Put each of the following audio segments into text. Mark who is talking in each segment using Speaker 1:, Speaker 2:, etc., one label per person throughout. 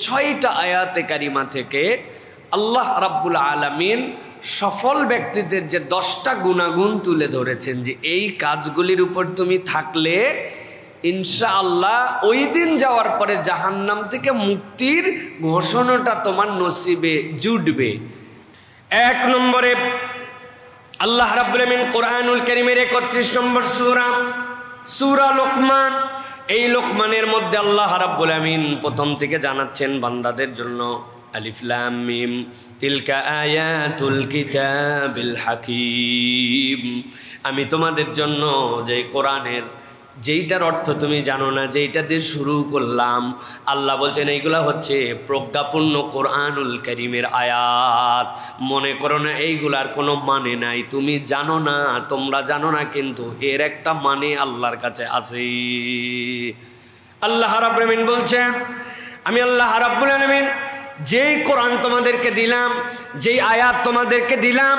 Speaker 1: 6টা আয়াতে কারিমা থেকে আল্লাহ রাব্বুল আলামিন সফল ব্যক্তিদের যে 10টা গুণাগুণ তুলে ধরেছেন, যে এই কাজগুলির উপর তুমি থাকলে ইনশাআল্লাহ ওই দিন যাওয়ার পরে জাহান্নাম থেকে মুক্তির ঘোষণাটা তোমার নসিবে জুটবে। 1 নম্বরে আল্লাহ রাব্বুল আলামিন কোরআনুল কারীমের 31 নম্বর সূরা লোকমান। এই লোকমানের মধ্যে আল্লাহ রাব্বুল আলামিন প্রথম থেকে জানাচ্ছেন বান্দাদের জন্য, আলিফ লাম মিম তিলকা আয়াতুল কিতাবিল হাকিম। আমি তোমাদের জন্য যে কোরআনের যেইটার অর্থ তুমি জানো না, যেইটা দিয়ে শুরু করলাম, আল্লাহ বলছেন এইগুলা হচ্ছে প্রজ্ঞাপূর্ণ কোরআনুল কারীমের আয়াত। মনে করো না এইগুলার কোনো মানে নাই, তুমি জানো না, তোমরা জানো না, কিন্তু এর একটা মানে আল্লাহর কাছে আছে। আল্লাহ রাব্বুল আলামিন বলছেন, আমি আল্লাহ রাব্বুল আলামিন যেই কোরআন তোমাদেরকে দিলাম, যেই আয়াত তোমাদেরকে দিলাম,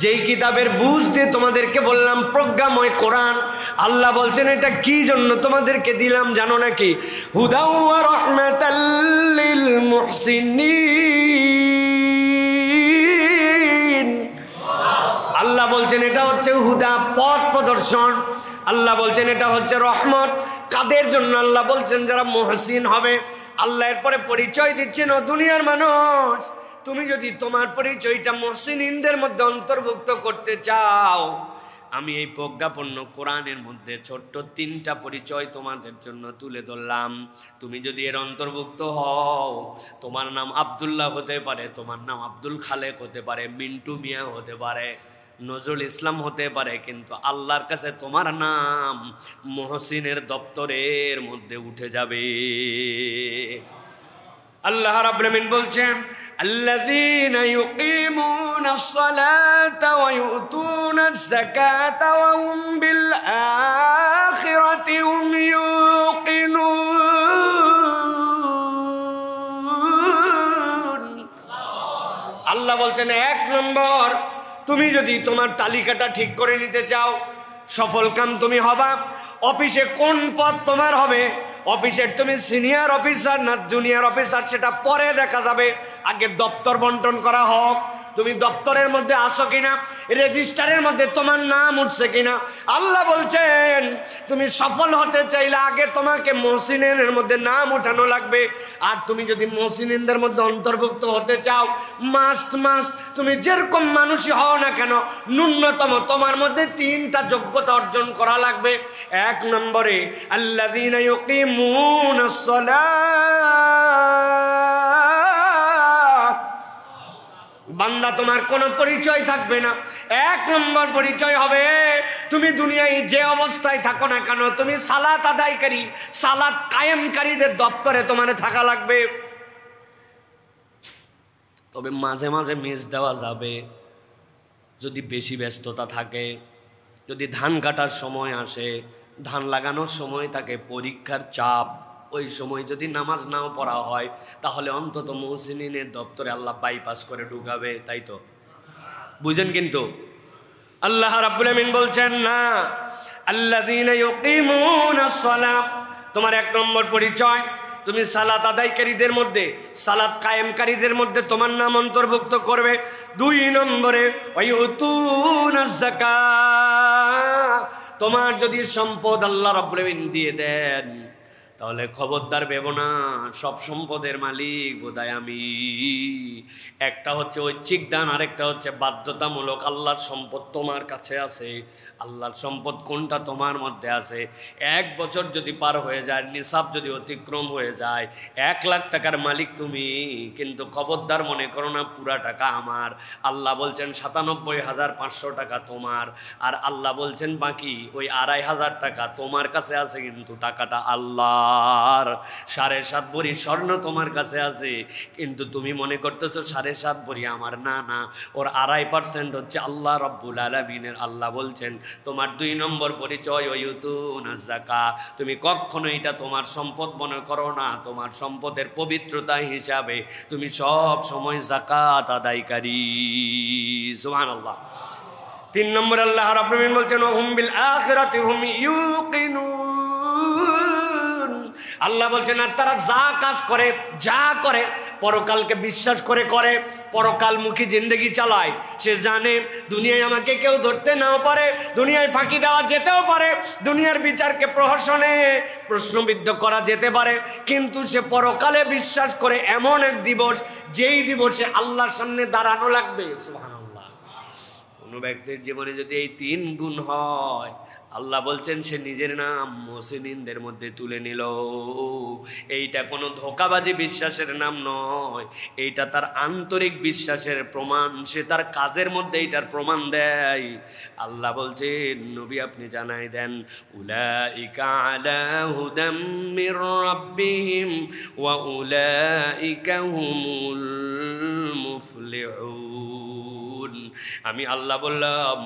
Speaker 1: যেই কিতাবের বুঝ দিয়ে তোমাদেরকে বললাম প্রজ্ঞাময় কোরআন, আল্লাহ বলছেন এটা কি জন্য তোমাদেরকে দিলাম জানো নাকি? হুদাও ওয়া রাহমাতাল লিল মুহসিনিন। আল্লাহ বলছেন এটা হচ্ছে হুদা, পথ প্রদর্শন। আল্লাহ বলছেন এটা হচ্ছে রহমত। কাদের জন্য? আল্লাহ বলছেন যারা মুহসিন হবে। আল্লাহ এরপরে পরিচয় দিচ্ছেন, ও দুনিয়ার মানুষ, তুমি যদি তোমার পরিচয়টা মুহসিনদের মধ্যে অন্তর্ভুক্ত করতে চাও, আমি এই প্রজ্ঞাপন্ন কোরআনের মধ্যে ছোট্ট 3টা পরিচয় তোমাদের জন্য তুলে ধরলাম। তুমি যদি এর অন্তর্ভুক্ত হও, তোমার নাম আব্দুল্লাহ হতে পারে, তোমার নাম আব্দুল খালেক হতে পারে, মিন্টু মিয়া হতে পারে, নজরুল ইসলাম হতে পারে, কিন্তু আল্লাহর কাছে তোমার নাম মুহসিনের দপ্তরের মধ্যে উঠে যাবে। আল্লাহ রাব্বুল আলামিন বলছেন, আল্লাযীনা ইউকিমুনাস সালাতা ওয়া ইউতুনাজ যাকাতা ওয়া হুম বিল আখিরাতি হুম ইউকিনুন। আল্লাহ বলছেন 1 নম্বর, তুমি যদি তোমার তালিকাটা ঠিক করে নিতে চাও, সফল কাম তুমি হবা। অফিসে কোন পদ তোমার হবে, অফিসের তুমি সিনিয়র অফিসার না জুনিয়র অফিসার সেটা পরে দেখা যাবে, আগে দপ্তর বন্টন করা হোক। তুমি দপ্তরের মধ্যে আসো কিনা, রেজিস্টারের মধ্যে তোমার নাম উঠছে কিনা। আল্লাহ বলছেন তুমি সফল হতে চাইলে আগে তোমাকে মুহসিনের মধ্যে নাম উঠানো লাগবে। আর তুমি যদি মুহসিনদের মধ্যে অন্তর্ভুক্ত হতে চাও, মাস্ট তুমি যেরকম মানুষই হও না কেন, ন্যূনতম তোমার মধ্যে 3টা যোগ্যতা অর্জন করা লাগবে। 1 নম্বরে আল্লাযীনা ইউকিমুনাস সালাত। বান্দা তোমার কোনো পরিচয় থাকবে না। 1 নম্বর পরিচয় হবে তুমি দুনিয়ায় যে অবস্থায় থাকো না কেন, তুমি সালাত আদায়কারী, সালাত কায়েমকারীদের দপ্তরে তোমার থাকা লাগবে। তবে মাঝে মাঝে মিস দেওয়া যাবে যদি বেশি ব্যস্ততা থাকে, যদি ধান কাটার সময় আসে, ধান লাগানোর সময় থাকে, পরীক্ষার চাপ, ওই সময় যদি নামাজ নাও পড়া হয়, তাহলে অন্তত মুহসিনের দপ্তরে আল্লাহ বাইপাস করে ঢুকাবে, তাই তো বুঝেন। কিন্তু আল্লাহ রাব্বুল আলামিন বলছেন না, আল্লাযীনা ইউকিমুনাস সালাত। তোমার 1 নম্বর পরিচয়, তুমি সালাত আদায়কারীদের মধ্যে, সালাত কায়েমকারীদের মধ্যে তোমার নাম অন্তর্ভুক্ত করবে। 2 নম্বরে ওয়া ইউতুনাজ যাকাত। তোমার যদি সম্পদ আল্লাহ রাব্বুল আলামিন দিয়ে দেন, তাহলে খবরদার ভেবো না সব সম্পদের মালিক বোধহয় আমি। একটা হচ্ছে ঐচ্ছিক দান, আরেকটা হচ্ছে বাধ্যতামূলক। আল্লাহর সম্পদ তোমার কাছে আছে, আল্লাহর সম্পদ কোনটা তোমার মধ্যে আছে। 1 বছর যদি পার হয়ে যায়, নিসাব যদি অতিক্রম হয়ে যায়, 1 লাখ টাকার মালিক তুমি, কিন্তু খবরদার মনে করো না পুরা টাকা আমার। আল্লাহ বলছেন 97,500 টাকা তোমার, আর আল্লাহ বলছেন বাকি ওই 2,500 টাকা তোমার কাছে আছে, কিন্তু টাকাটা আল্লাহর। 7.5 ভরি স্বর্ণ তোমার কাছে আছে, কিন্তু তুমি মনে করতেছো 7.5 ভরি আমার। না না, ওর 2.5% হচ্ছে আল্লাহ রাব্বুল আলামিনের। আল্লাহ বলছেন তোমার 2 নম্বর পরিচয় ওয়ায়ুতুনাজ যাকাত। তুমি কখনো এটা তোমার সম্পদ মনে করো না, তোমার সম্পদের পবিত্রতা হিসাবে তুমি সব সময় যাকাত আদায়কারী। সুবহানাল্লাহ। 3 নম্বর আল্লাহ রাব্বুল আলামিন বলছেন ওয়া হুম বিল আখিরাতি হুম ইউকিনুন। আল্লাহ বলছেন আর তারা যা কাজ করে, যা করে পরকালকে বিশ্বাস করে করে, পরকালমুখী জিন্দেগি চালায়। সে জানে দুনিয়ায় আমাকে কেউ ধরতে নাও পারে, দুনিয়ায় ফাঁকি দেওয়া যেতেও পারে, দুনিয়ার বিচারকে প্রহসনে প্রশ্নবিদ্ধ করা যেতে পারে, কিন্তু সে পরকালে বিশ্বাস করে এমন এক দিবস, যেই দিবসে আল্লাহর সামনে দাঁড়ানো লাগবে। সুবহানাল্লাহ। কোনো ব্যক্তির জীবনে যদি এই 3 গুণ হয়, আল্লাহ বলছেন সে নিজের নাম মুহসিনদের মধ্যে তুলে নিল। এইটা কোনো ধোঁকাবাজি বিশ্বাসের নাম নয়, এইটা তার আন্তরিক বিশ্বাসের প্রমাণ। সে তার কাজের মধ্যে এইটার প্রমাণ দেয়। আল্লাহ বলছেন নবী আপনি জানাই দেন, উলাইকা আলা হুদাম মির রাব্বিহিম ওয়া উলাইকা হুমুল মুফলিহুন। আমি আল্লাহ বললাম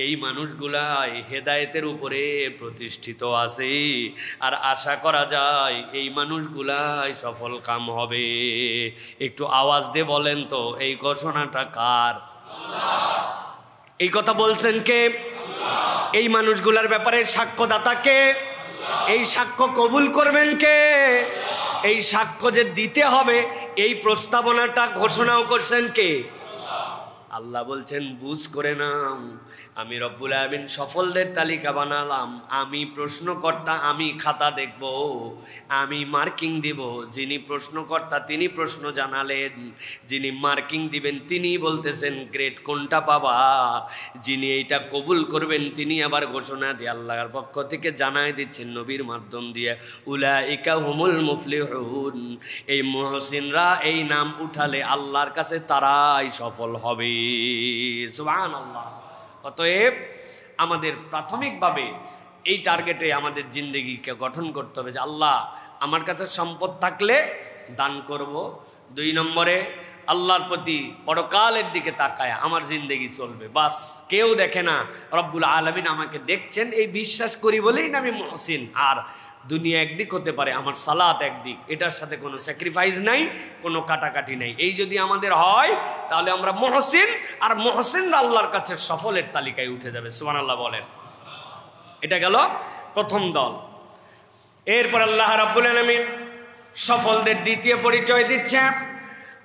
Speaker 1: এই মানুষগুলাই হেদায়েতের উপরে প্রতিষ্ঠিত আছে, আর আশা করা যায় এই মানুষগুলাই সফল কাম হবে। একটু আওয়াজ দিয়ে বলেন তো এই ঘোষণাটা কার? এই কথা বলছেন কে? এই মানুষগুলার ব্যাপারে সাক্ষ্যদাতা কে? এই সাক্ষ্য কবুল করবেন কে? এই সাক্ষ্য যে দিতে হবে এই প্রস্তাবনাটা ঘোষণাও করছেন কে? আল্লাহ বলছেন বুঝ করে নাও, আমি রব্বুল আলামিন সফলদের তালিকা বানালাম। আমি প্রশ্নকর্তা, আমি খাতা দেখব, আমি মার্কিং দিব। যিনি প্রশ্নকর্তা তিনি প্রশ্ন জানালেন, যিনি মার্কিং দিবেন তিনি বলতেছেন গ্রেড কোনটা পাবা। যিনি এইটা কবুল করবেন তিনি আবার ঘোষণা দিয়ে আল্লাহর পক্ষ থেকে জানায় দিচ্ছেন নবীর মাধ্যম দিয়ে, উলাইকা হুমুল মুফলিহুন। এই মুহসিনরা এই নাম উঠালে আল্লাহর কাছে তারাই সফল হবে। সুবহানাল্লাহ। অতএব আমাদের প্রাথমিকভাবে এই টার্গেটে আমাদের জিন্দেগিকে গঠন করতে হবে যে আল্লাহ আমার কাছে সম্পদ থাকলে দান করব। 2 নম্বরে আল্লাহর প্রতি পরকালের দিকে তাকায় আমার জিন্দেগি চলবে। বাস কেউ দেখে না, রব্বুল আলামিন আমাকে দেখছেন এই বিশ্বাস করি বলেই না আমি মুহসিন। আর দুনিয়া একদিক হতে পারে, আমার সালাত একদিক, এটার সাথে কোনো স্যাক্রিফাইস নাই, কোনো কাটাকাটি নাই। এই যদি আমাদের হয় তাহলে আমরা মুহসিন, আর মুহসিনরা আল্লাহর কাছে সফলের তালিকায় উঠে যাবে। সুবহানাল্লাহ বলেন। এটা গেল প্রথম দল। এরপর আল্লাহ রাব্বুল আলামিন সফলদের দ্বিতীয় পরিচয় দিচ্ছে।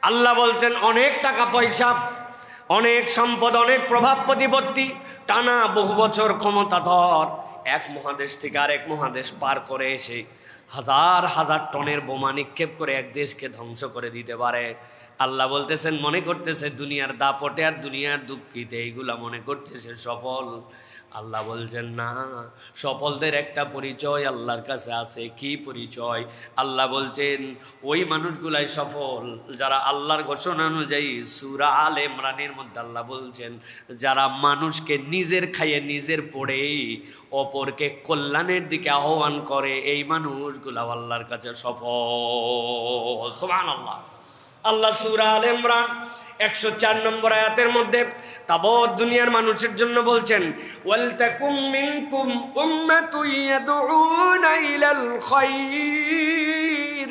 Speaker 1: আল্লাহ বলছেন অনেক টাকা পয়সা, অনেক সম্পদ, অনেক প্রভাব প্রতিপত্তি, টানা বহু বছর ক্ষমতাধর, এক মহাদেশ থেকে আরেক মহাদেশ পার করে এসে হাজার হাজার টনের বোমা নিক্ষেপ করে এক দেশকে ধ্বংস করে দিতে পারে। আল্লাহ বলতেছেন মনে করতেছে দুনিয়ার দাপটে আর দুনিয়ার দুঃখিতে এইগুলা মনে করতেছে সফল। আল্লাহ বলছেন না, সফলদের একটা পরিচয় আল্লাহর কাছে আছে। কি পরিচয়? আল্লাহ বলছেন ওই মানুষগুলাই সফল যারা আল্লাহর ঘোষণা অনুযায়ী সূরা আলে ইমরানের মধ্যে আল্লাহ বলছেন যারা মানুষকে নিজের খাইয়ে নিজের পড়েই অপরকে কল্যাণের দিকে আহ্বান করে, এই মানুষগুলা আল্লাহর কাছে সফল। সুবহানাল্লাহ। আল্লাহ সূরা আলে ইমরান 104 নম্বর আয়াতের মধ্যে তাবৎ দুনিয়ার মানুষের জন্য বলছেন ওয়ালতাকুম মিনকুম উম্মাতুন ইয়াদউনা ইলাল খায়র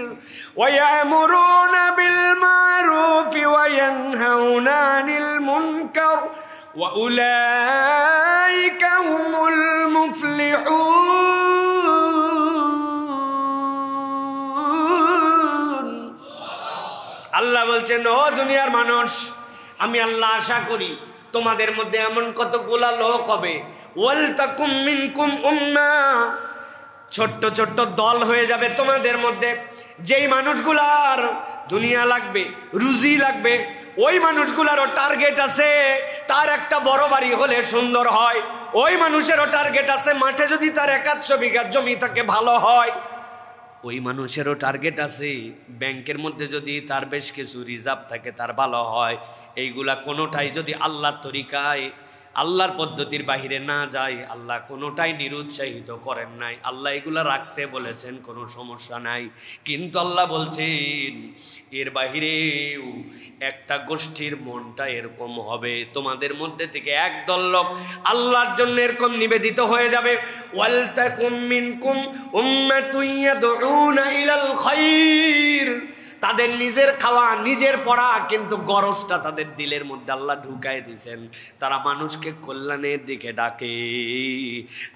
Speaker 1: ওয়া ইয়ামুরুনা বিল মারুফি ওয়া ইয়ানহাউনা আনিল মুনকার ওয়া উলাইকা হুমুল মুফলিহুন। আল্লাহ বলছেন ও দুনিয়ার মানুষ, আমি আল্লাহ আশা করি তোমাদের মধ্যে এমন কতগুলা লোক হবে, ওয়ালতাকুম মিনকুম উম্মাহ, ছোট্ট ছোট্ট দল হয়ে যাবে তোমাদের মধ্যে, যেই মানুষগুলার দুনিয়া লাগবে, রুজি লাগবে, ওই মানুষগুলারও টার্গেট আছে তার একটা বড় বাড়ি হলে সুন্দর হয়, ওই মানুষেরও টার্গেট আছে মাঠে যদি তার 100 বিঘা জমি থাকে ভালো হয়, ওই মানুষেরও টার্গেট আছে ব্যাংকের মধ্যে যদি তার বেশ কিছু রিজার্ভ থাকে তার ভালো হয়। এইগুলা কোনোটাই যদি আল্লাহর তরিকায় আল্লাহর পদ্ধতির বাহিরে না যায়, আল্লাহ কোনোটাই নিরুৎসাহিত করেন নাই। আল্লাহ এগুলা রাখতে বলেছেন, কোনো সমস্যা নাই। কিন্তু আল্লাহ বলছেন এর বাহিরেও একটা গোষ্ঠীর মনটা এরকম হবে, তোমাদের মধ্যে থেকে একদল লোক আল্লাহর জন্য এরকম নিবেদিত হয়ে যাবে। ওয়ালতাকুম মিনকুম উম্মাতুন ইয়াদউনা ইলাল খায়র, তাদের নিজের খাওয়া নিজের পড়া, কিন্তু গরজটা তাদের দিলের মধ্যে আল্লাহ ঢুকাই দিয়েছেন। তারা মানুষকে কল্যাণের দিকে ডাকে।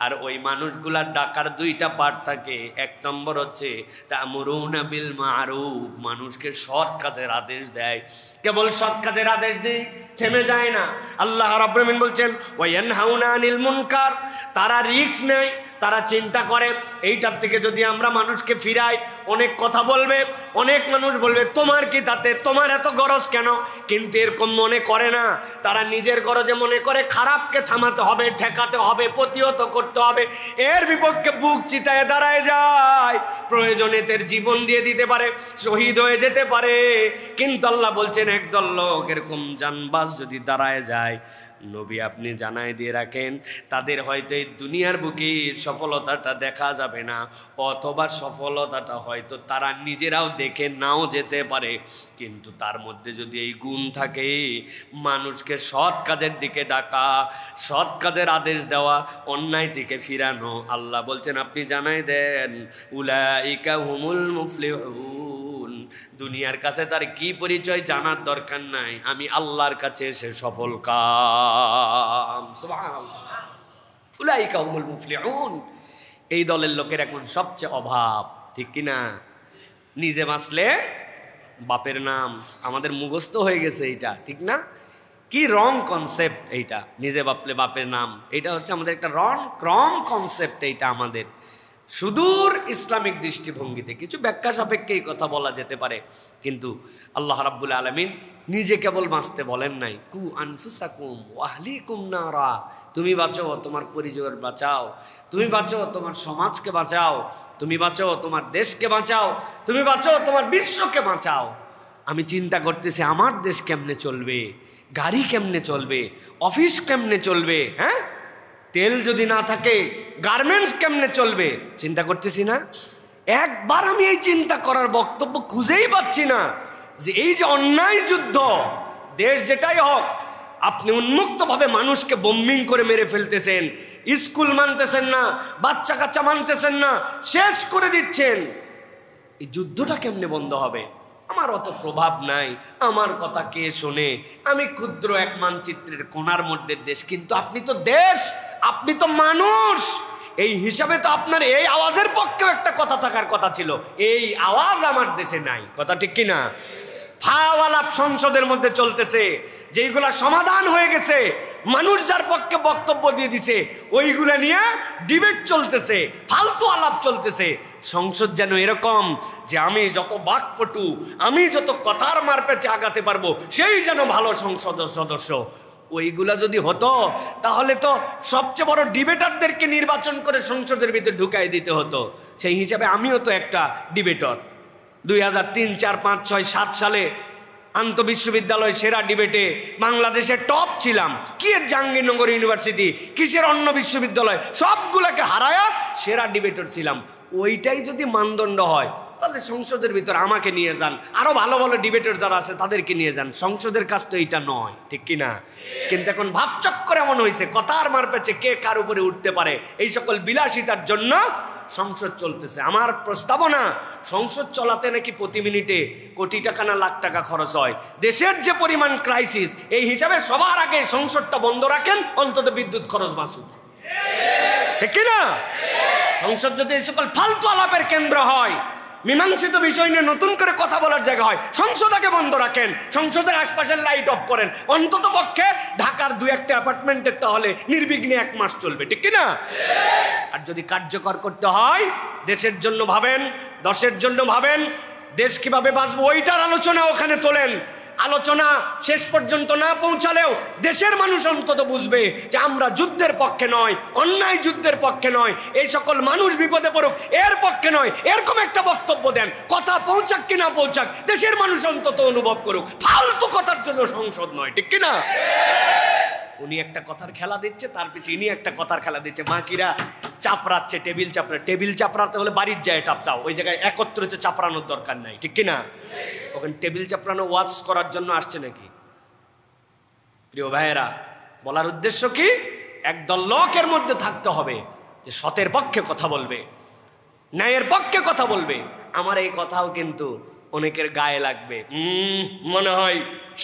Speaker 1: আর ওই মানুষগুলার ডাকার দুইটা পার্ট থাকে। এক নম্বর হচ্ছে তা'মুরুনা বিল মা'রুফ, মানুষকে সৎ কাজের আদেশ দেয়। কেবল সৎ কাজের আদেশ দিয়ে থেমে যায় না। আল্লাহ রাব্বুল আলামিন বলছেন ওয়া ইয়ানহাউনা আনিল মুনকার, তারা রিস্ক নেয়, তারা চিন্তা করে এইটার থেকে যদি আমরা মানুষকে ফিরাই, অনেক কথা বলবে, অনেক মানুষ বলবে তোমার কি তাতে, তোমার এত গরজ কেন, কিন্তু এরকম মনে করে না। তারা নিজের গরজে মনে করে খারাপকে থামাতে হবে, ঠেকাতে হবে, প্রতিহত করতে হবে, এর বিপক্ষে বুক চিতায় দাঁড়ায় যায়। প্রয়োজনে এদের জীবন দিয়ে দিতে পারে, শহীদ হয়ে যেতে পারে। কিন্তু আল্লাহ বলছেন একদল লোক এরকম জানবাজ যদি দাঁড়ায় যায়, নবী আপনি জানাই দিয়ে রাখেন তাদের হয়তো এই দুনিয়ার বুকে সফলতাটা দেখা যাবে না, অথবা সফলতাটা হয়তো তারা নিজেরাও দেখে নাও যেতে পারে। কিন্তু তার মধ্যে যদি এই গুণ থাকে, মানুষকে সৎ কাজের দিকে ডাকা, সৎ কাজের আদেশ দেওয়া, অন্যায় থেকে ফিরানো, আল্লাহ বলছেন আপনি জানাই দেন উলাইকা হুমুল মুফলিহুন। দুনিয়ার কাছে তার কি পরিচয় জানার দরকার নাই, আমি আল্লাহর কাছে এসে সফল কাম। সুবহানাল্লাহ, উলাইকা হুমুল মুফলিহুন। এই দলের লোকের এখন সবচেয়ে অভাব, ঠিক কিনা? নিজে বাঁচলে বাপের নাম, আমাদের মুখস্থ হয়ে গেছে এইটা, ঠিক না? কি রং কনসেপ্ট এইটা, নিজে বাপলে বাপের নাম, এটা হচ্ছে আমাদের একটা রং কনসেপ্ট। এইটা আমাদের সুদূর ইসলামিক দৃষ্টিভঙ্গিতে কিছু ব্যাখ্যা সাপেক্ষে এই কথা বলা যেতে পারে, কিন্তু আল্লাহ রাব্বুল আলামিন নিজে কেবল বাঁচতে বলেন নাই, কু আনফুসাকুম ওয়া আহলিকুম নারা, তুমি বাঁচো, তোমার পরিবার বাঁচাও, তুমি বাঁচো, তোমার সমাজকে বাঁচাও, তুমি বাঁচো, তোমার দেশকে বাঁচাও, তুমি বাঁচো, তোমার বিশ্বকে বাঁচাও। আমি চিন্তা করতেছি আমার দেশ কেমনে চলবে, গাড়ি কেমনে চলবে, অফিস কেমনে চলবে, হ্যাঁ, তেল যদি না থাকে গার্মেন্টস কেমনে চলবে, চিন্তা করতেছি না? একবার আমি এই চিন্তা করার বক্তব্য খুঁজেই পাচ্ছি না যে এই যে অন্যায় যুদ্ধ, দেশ যেটাই হোক, আপনি উন্মুক্তভাবে মানুষকে বোম্বিং করে মেরে ফেলতেছেন, স্কুল মানতেছেন না, বাচ্চা কাচ্চা মানতেছেন না, শেষ করে দিচ্ছেন। এই যুদ্ধটা কেমনে বন্ধ হবে? আমার অত প্রভাব নাই, আমার কথা কে শোনে? আমি ক্ষুদ্র এক মানচিত্রের কোণার মধ্যে দেশ, কিন্তু আপনি তো দেশ, আপনি তো মানুষ। এই হিসাবে তো আপনার এই আওয়াজের পক্ষেও একটা কথা থাকার কথা ছিল, এই আওয়াজ আমার দেশে নাই। কথা ঠিক কিনা? ফাওয়ালাপ সংসদের মধ্যে চলতেছে, যেইগুলা সমাধান হয়ে গেছে, মানুষ যার পক্ষে বক্তব্য দিয়ে দিছে, ওইগুলা নিয়ে ডিবেট চলতেছে, ফালতু আলাপ চলতেছে। সংসদ যেন এরকম যে আমি যত বাকপটু, আমি যত কথার মারপেচে আগাতে পারবো, সেই যেন ভালো সংসদ সদস্য। ওইগুলা যদি হতো তাহলে তো সবচেয়ে বড় ডিবেটারদেরকে নির্বাচন করে সংসদের ভিতরে ঢুকাই দিতে হতো। সেই হিসাবে আমিও তো একটা ডিবেটর। 2003, 4, 5, 6, 7 সালে আন্তঃবিশ্ববিদ্যালয় সেরা ডিবেটে বাংলাদেশের টপ ছিলাম। কি এর জাহাঙ্গীরনগর ইউনিভার্সিটি, কিসের অন্য বিশ্ববিদ্যালয়, সবগুলোকে হারায়া সেরা ডিবেটর ছিলাম। ওইটাই যদি মানদণ্ড হয় তাহলে সংসদের ভিতর আমাকে নিয়ে যান, আরো ভালো ভালো ডিবেটর যারা আছে তাদেরকে নিয়ে যান। সংসদের কাজ তো এইটা নয়, ঠিক কিনা? কিন্তু এখন ভাবচক্কর এমন হয়েছে, কথার মারপেচে কে কার উপরে উঠতে পারে, এই সকল বিলাসিতার জন্য সংসদ চলতেছে। আমার প্রস্তাবনা, সংসদ চলাতে নাকি প্রতি মিনিটে কোটি টাকা না লাখ টাকা খরচ হয়। দেশের যে পরিমাণ ক্রাইসিস, এই হিসাবে সবার আগে সংসদটা বন্ধ রাখেন, অন্তত বিদ্যুৎ খরচ বাঁচুক, ঠিক কিনা? সংসদ যদি এই সকল ফালতু আলাপের কেন্দ্র হয়, মীমাংসিত বিষয় নিয়ে নতুন করে কথা বলার জায়গা হয়, সংসদ আগে বন্ধ রাখেন, সংসদের আশপাশের লাইট অফ করেন, অন্তত পক্ষে ঢাকার 2-1টা অ্যাপার্টমেন্টের তাহলে নির্বিঘ্নে 1 মাস চলবে, ঠিক কিনা? আর যদি কার্যকর করতে হয়, দেশের জন্য ভাবেন, দশের জন্য ভাবেন, দেশ কিভাবে বাঁচবো ওইটার আলোচনা ওখানে তোলেন। আলোচনা শেষ পর্যন্ত না পৌঁছালেও দেশের মানুষ অন্তত বুঝবে যে আমরা যুদ্ধের পক্ষে নয়, অন্যায় যুদ্ধের পক্ষে নয়, এই সকল মানুষ বিপদে পড়ুক এর পক্ষে নয়, এরকম একটা বক্তব্য দেন। কথা পৌঁছাক কি না পৌঁছাক, দেশের মানুষ অন্তত অনুভব করুক। ফালতু কথার জন্য সংসদ নয়, ঠিক কিনা? উনি একটা কথার খেলা দিচ্ছে, তার পিছিয়ে ইনি একটা কথার খেলা দিচ্ছে, মাকিরা চাপড়াচ্ছে, টেবিল চাপড়াতে হলে বাড়ির যায় টাপটাও, ওই জায়গায় একত্রিত চাপড়ানোর দরকার নাই, ঠিক কিনা? ওখানে টেবিল চাপড়ানো ওয়াজ করার জন্য আসছে নাকি? প্রিয় ভাইয়েরা, বলার উদ্দেশ্য কি, একদল লোকের মধ্যে থাকতে হবে যে সতের পক্ষে কথা বলবে, ন্যায়ের পক্ষে কথা বলবে। আমার এই কথাও কিন্তু অনেকের গায়ে লাগবে, মনে হয়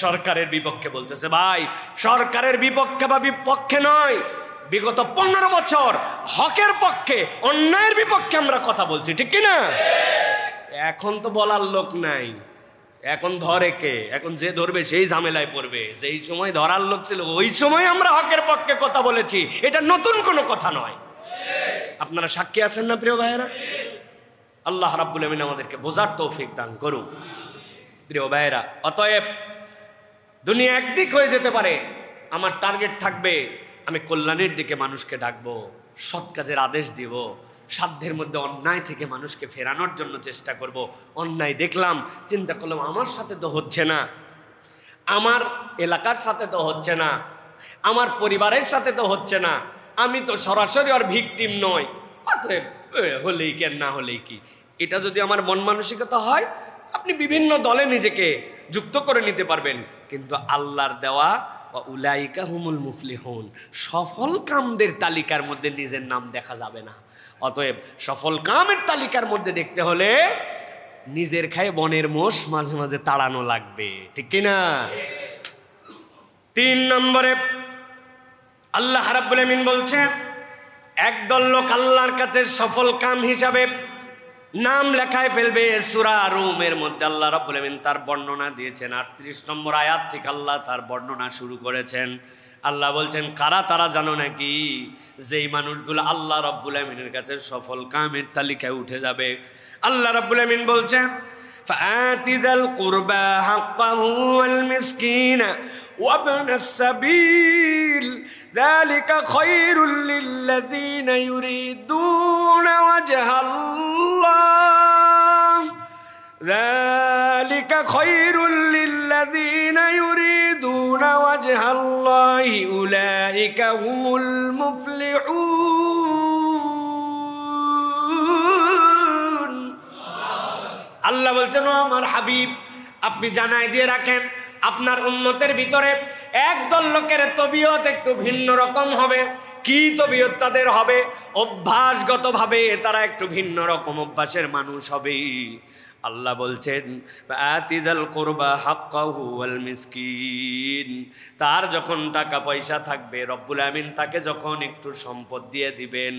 Speaker 1: সরকারের বিপক্ষে বলতেছে। ভাই, সরকারের বিপক্ষে বা বিপক্ষে নয়, বিগত 15 বছর হকের পক্ষে, অন্যায়ের বিপক্ষে আমরা কথা বলছি, ঠিক কিনা? এখন তো বলার লোক নাই, এখন ধরে কে? এখন যে ধরবে সেই ঝামেলায় পড়বে। যেই সময় ধরার লোক ছিল ওই সময় আমরা হকের পক্ষে কথা বলেছি, এটা নতুন কোনো কথা নয়। আপনারা সাক্ষী আছেন না প্রিয় ভাইয়েরা? আল্লাহ রাব্বুল আমিন আমাদেরকে বোঝার তৌফিক দান করুন। প্রিয় ভাইয়েরা, অতএব দুনিয়া একদিক হয়ে যেতে পারে, আমার টার্গেট থাকবে আমি কল্যাণের দিকে মানুষকে ডাকবো, সৎ কাজের আদেশ দিব, সাধ্যের মধ্যে অন্যায় থেকে মানুষকে ফেরানোর জন্য চেষ্টা করব। অন্যায় দেখলাম, চিন্তা করলাম আমার সাথে তো হচ্ছে না, আমার এলাকার সাথে তো হচ্ছে না, আমার পরিবারের সাথে তো হচ্ছে না, আমি তো সরাসরি আর ভিকটিম নয়, অতএব হলেই কেন না হলেই কি। এটা যদি আমার মন মানসিকতা হয়, আপনি বিভিন্ন দলে নিজেকে যুক্ত করে নিতে পারবেন, কিন্তু আল্লাহর দেওয়া উলাইকা হুমুল মুফলিহুন, সফল কামদের তালিকার মধ্যে নিজের নাম দেখা যাবে না। অতএব সফল কামের তালিকার মধ্যে দেখতে হলে নিজের খায় বনের মোষ মাঝে মাঝে তাড়ানো লাগবে, ঠিক কিনা? 3 নম্বরে আল্লাহ রাব্বুল আমিন বলছেন, একদল লোক আল্লাহর কাছে সফল কাম হিসাবে নাম লেখায় ফেলবে। সূরা রুমের মধ্যে আল্লাহ রাব্বুল আমিন তার বর্ণনা দিয়েছেন। 38 নম্বর আয়াত থেকে আল্লাহ তার বর্ণনা শুরু করেছেন। আল্লাহ বলছেন, কারা তারা জানো নাকি? যেই মানুষগুলো আল্লাহ রাব্বুল আমিনের কাছে সফল কামের তালিকায় উঠে যাবে। আল্লাহ রাব্বুল আমিন বলছেন, فآت ذا القربى حقه والمسكين وابن السبيل ذلك خير للذين يريدون وجه الله ذلك خير للذين يريدون وجه الله أولئك هم المفلحون। আল্লাহ বলছেন, ও আমার হাবিব, আপনি জানাই দিয়ে রাখেন আপনার উম্মতের ভিতরে একদল লোকের তবিয়ত একটু ভিন্ন রকম হবে। কি তবিয়ত তাদের হবে? অভ্যাসগতভাবে তারা একটু ভিন্ন রকম অভ্যাসের মানুষ হবে। আল্লাহ বলছেন, আতিজাল কুরবা হাক্কাহু ওয়াল মিসকিন, তার যখন টাকা পয়সা থাকবে, রব্বুল আমিন তাকে যখন একটু সম্পদ দিয়ে দিবেন,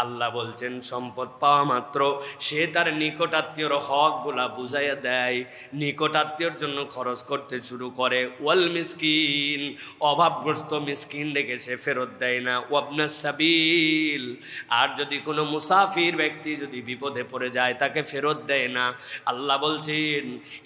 Speaker 1: আল্লাহ বলছেন সম্পদ পাওয়া মাত্র সে তার নিকটাত্মীয়র হকগুলা বুঝাইয়া দেয়, নিকটাত্মীয়র জন্য খরচ করতে শুরু করে। ওয়াল মিসকিন, অভাবগ্রস্ত মিসকিন দেখে সে ফেরত দেয় না। ওয়াবনাস সাবিল, আর যদি কোনো মুসাফির ব্যক্তি যদি বিপদে পড়ে যায় তাকে ফেরত দেয় না। আল্লাহ বলছেন,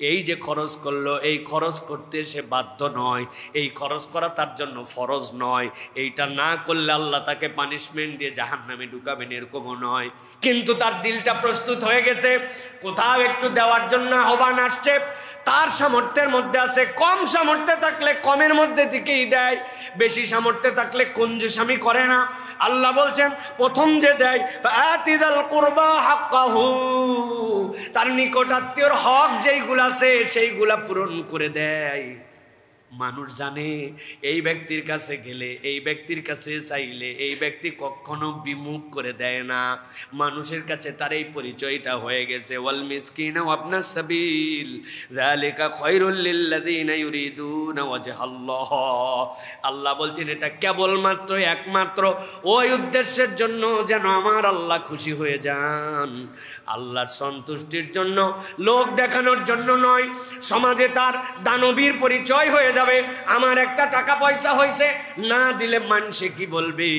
Speaker 1: এই যে খরচ করলো, এই খরচ করতে সে বাধ্য নয়, এই খরচ করা তার জন্য ফরজ নয়, এইটা না করলে আল্লাহ তাকে পানিশমেন্ট দিয়ে জাহান্নামে ঢুকাবেন এরকমও নয়। কিন্তু তার দিলটা প্রস্তুত হয়ে গেছে, কোথাও একটু দেওয়ার জন্য আহ্বান আসছে, তার সামর্থ্যের মধ্যে আছে, কম সামর্থ্যে থাকলে কমের মধ্যে থেকেই দেয়, বেশি সামর্থ্যে থাকলে কুঞ্জুসামি করে না। আল্লাহ বলছেন, প্রথম যে দেয় আতিদাল কুরবা হাক্কাহু, তার নিকটাত্মীয়র হক যেইগুলা আছে সেইগুলা পূরণ করে দেয়। মানুষ জানে এই ব্যক্তির কাছে গেলে, এই ব্যক্তির কাছে চাইলে এই ব্যক্তি কখনো বিমুখ করে দেয় না। মানুষের কাছে তার এই পরিচয়টা হয়ে গেছে। ওয়াল মিসকিন ওয়া ইবনাস সাবিল যালিকা খায়রুল লিল্লাযিনা ইউরিদুনা ওয়াজহাল্লাহ। আল্লাহ বলছেন, এটা কেবলমাত্র একমাত্র ওই উদ্দেশ্যের জন্য যেন আমার আল্লাহ খুশি হয়ে যান, আল্লাহর সন্তুষ্টির জন্য, লোক দেখানোর জন্য নয়। সমাজে তার দানবীর পরিচয় হয়ে যাবে, আমার একটা টাকা পয়সা হয়েছে, না দিলে মানুষে কি বলবে,